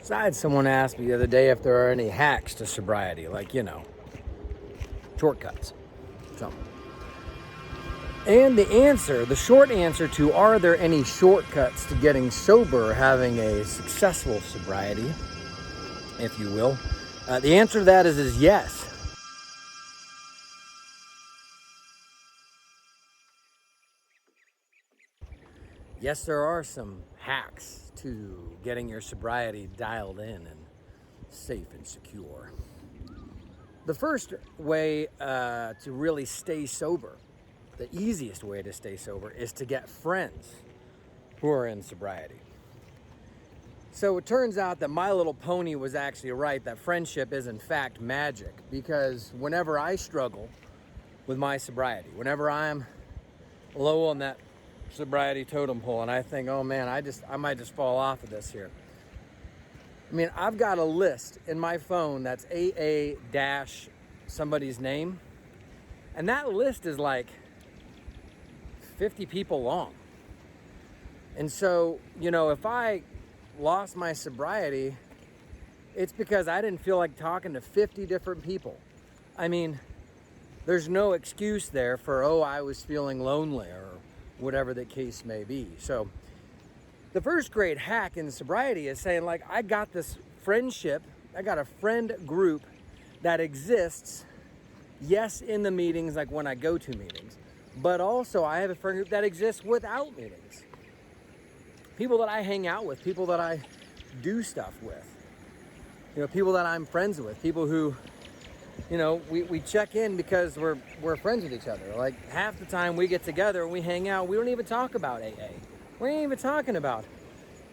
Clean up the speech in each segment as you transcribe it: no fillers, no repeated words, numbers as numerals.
Besides, someone asked me the other day if there are any hacks to sobriety, like, shortcuts. So, and the short answer to are there any shortcuts to getting sober, having a successful sobriety, if you will, the answer to that is yes. Yes, there are some hacks to getting your sobriety dialed in and safe and secure. The first way to really stay sober, the easiest way to stay sober, is to get friends who are in sobriety. So it turns out that My Little Pony was actually right, that friendship is in fact magic, because whenever I struggle with my sobriety, whenever I'm low on that sobriety totem pole and I think, oh man, I might just fall off of this here. I mean, I've got a list in my phone that's AA dash somebody's name, and that list is like 50 people long. And so, if I lost my sobriety, it's because I didn't feel like talking to 50 different people. I mean, there's no excuse there for, I was feeling lonely or whatever the case may be. So the first great hack in sobriety is saying, like, I got this friendship, I got a friend group that exists, yes, in the meetings, like when I go to meetings, but also I have a friend group that exists without meetings. People that I hang out with, people that I do stuff with, people that I'm friends with, people who, we check in because we're friends with each other. Like half the time we get together and we hang out, we don't even talk about AA. We ain't even talking about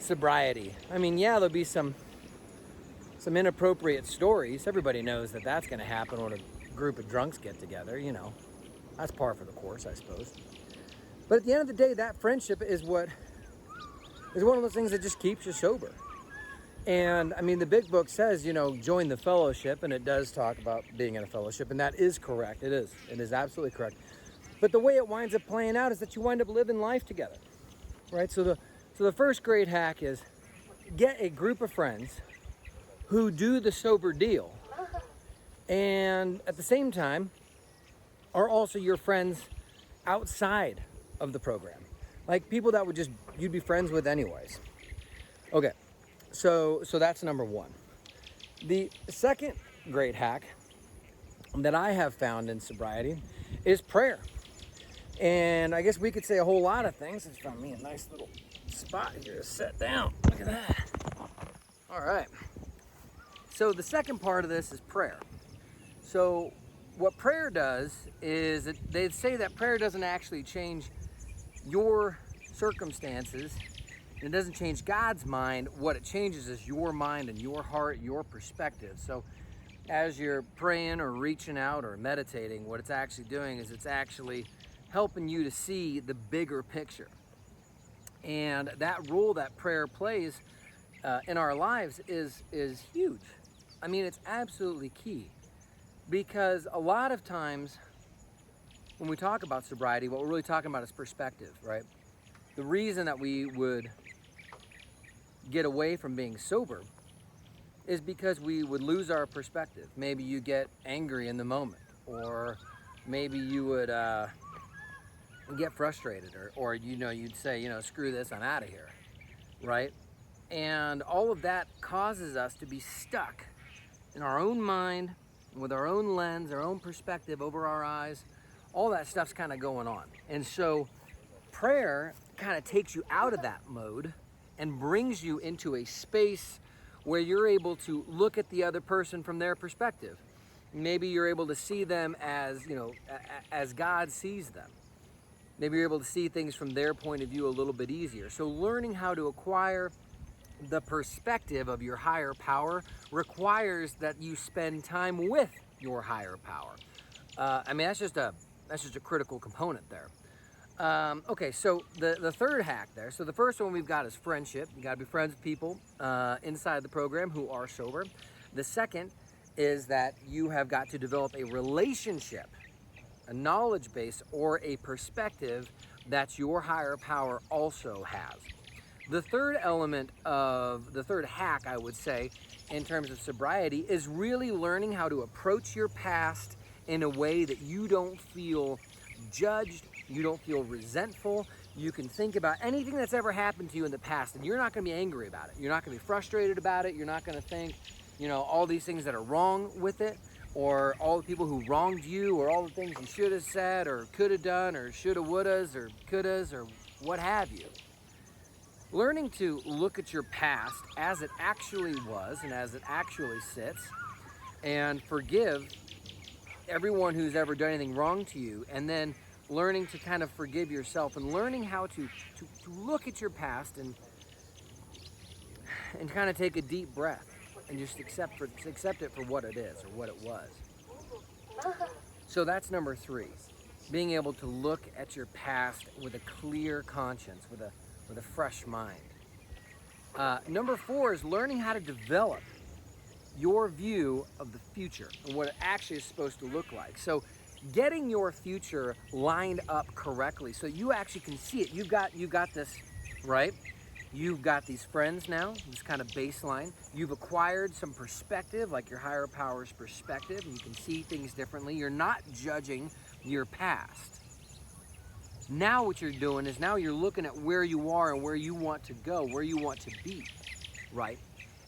sobriety. I mean, yeah, there'll be some inappropriate stories. Everybody knows that that's going to happen when a group of drunks get together. That's par for the course, I suppose. But at the end of the day, that friendship is one of those things that just keeps you sober. And I mean, the big book says, join the fellowship, and it does talk about being in a fellowship, and that is correct. It is absolutely correct. But the way it winds up playing out is that you wind up living life together, right? So the first great hack is get a group of friends who do the sober deal, and at the same time are also your friends outside of the program, like people that you'd be friends with anyways. Okay. So that's number one. The second great hack that I have found in sobriety is prayer. And I guess we could say a whole lot of things. I found me a nice little spot here to sit down. Look at that. All right. So the second part of this is prayer. So what prayer does is they say that prayer doesn't actually change your circumstances. It doesn't change God's mind. What it changes is your mind and your heart, your perspective. So as you're praying or reaching out or meditating, what it's actually doing is it's actually helping you to see the bigger picture. And that role that prayer plays in our lives is huge. I mean, it's absolutely key, because a lot of times when we talk about sobriety, what we're really talking about is perspective, right? The reason that we would get away from being sober is because we would lose our perspective. Maybe you get angry in the moment, or maybe you would get frustrated, or you'd say, screw this, I'm out of here, right? And all of that causes us to be stuck in our own mind, with our own lens, our own perspective over our eyes. All that stuff's kind of going on. And so prayer kind of takes you out of that mode and brings you into a space where you're able to look at the other person from their perspective. Maybe you're able to see them as God sees them. Maybe you're able to see things from their point of view a little bit easier. So learning how to acquire the perspective of your higher power requires that you spend time with your higher power. I mean, that's just a critical component there. Okay, so the third hack there. So the first one we've got is friendship. You got to be friends with people inside the program who are sober. The second is that you have got to develop a relationship, a knowledge base, or a perspective that your higher power also has. The third element of, the third hack, I would say, in terms of sobriety is really learning how to approach your past in a way that you don't feel judged, you don't feel resentful. You can think about anything that's ever happened to you in the past and you're not going to be angry about it. You're not going to be frustrated about it. You're not going to think, all these things that are wrong with it, or all the people who wronged you, or all the things you should have said or could have done or shoulda, wouldas or couldas or what have you. Learning to look at your past as it actually was and as it actually sits, and forgive everyone who's ever done anything wrong to you, and then learning to kind of forgive yourself, and learning how to look at your past and kind of take a deep breath and just accept it for what it is or what it was. So that's number 3, being able to look at your past with a clear conscience, with a fresh mind. Number 4 is learning how to develop your view of the future and what it actually is supposed to look like. So getting your future lined up correctly so you actually can see it. You've got this, right? You've got these friends now, this kind of baseline. You've acquired some perspective, like your higher power's perspective, and you can see things differently. You're not judging your past. Now what you're doing is now you're looking at where you are and where you want to go, where you want to be, right?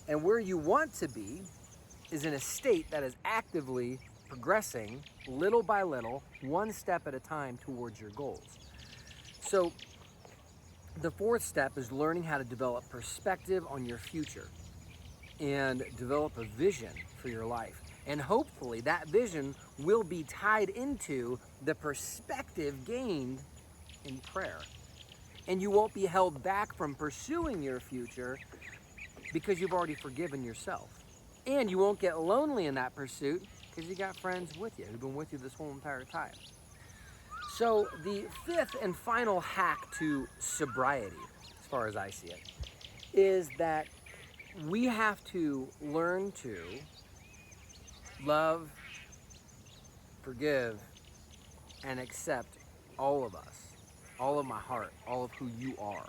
And where you want to be is in a state that is actively progressing little by little, one step at a time towards your goals. So the 4th step is learning how to develop perspective on your future and develop a vision for your life. And hopefully that vision will be tied into the perspective gained in prayer. And you won't be held back from pursuing your future because you've already forgiven yourself. And you won't get lonely in that pursuit because you got friends with you who've been with you this whole entire time. So the 5th and final hack to sobriety, as far as I see it, is that we have to learn to love, forgive, and accept all of us, all of my heart, all of who you are,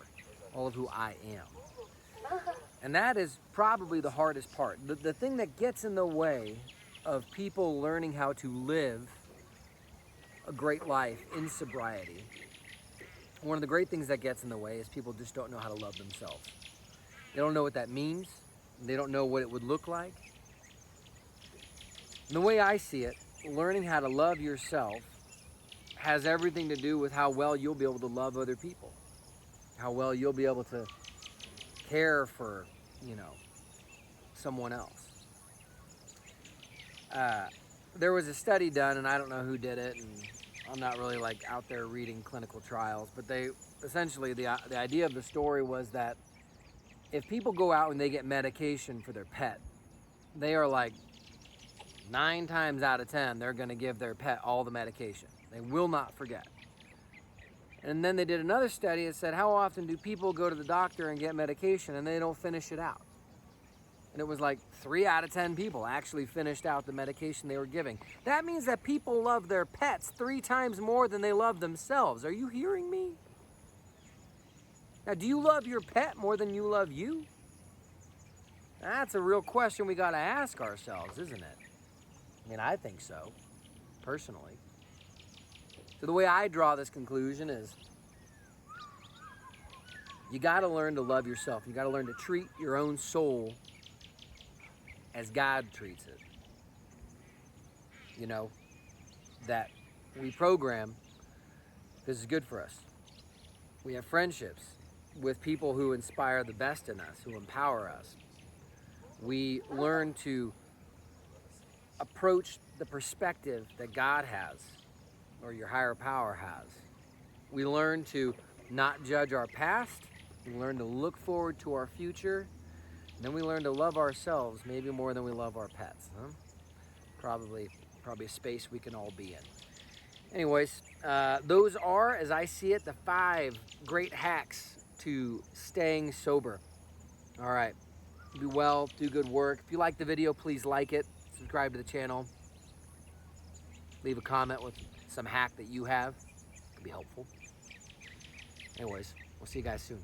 all of who I am. And that is probably the hardest part. The thing that gets in the way of people learning how to live a great life in sobriety, one of the great things that gets in the way is people just don't know how to love themselves. They don't know what that means. They don't know what it would look like. And the way I see it, learning how to love yourself has everything to do with how well you'll be able to love other people, how well you'll be able to care for, someone else. There was a study done, and I don't know who did it, and I'm not really out there reading clinical trials, but they essentially, the idea of the story was that if people go out and they get medication for their pet, they are 9 times out of 10, they're going to give their pet all the medication. They will not forget. And then they did another study that said, how often do people go to the doctor and get medication and they don't finish it out? And it was 3 out of 10 people actually finished out the medication they were giving. That means that people love their pets 3 times more than they love themselves. Are you hearing me? Now, do you love your pet more than you love you? That's a real question we got to ask ourselves, isn't it? I mean, I think so, personally. So the way I draw this conclusion is you got to learn to love yourself. You got to learn to treat your own soul as God treats it. That we program because it's good for us. We have friendships with people who inspire the best in us, who empower us. We learn to approach the perspective that God has, or your higher power has. We learn to not judge our past. We learn to look forward to our future. And then we learn to love ourselves maybe more than we love our pets. Huh? Probably a space we can all be in. Anyways, those are, as I see it, the 5 great hacks to staying sober. All right. Do well, do good work. If you like the video, please like it. Subscribe to the channel. Leave a comment with some hack that you have. It could be helpful. Anyways, we'll see you guys soon.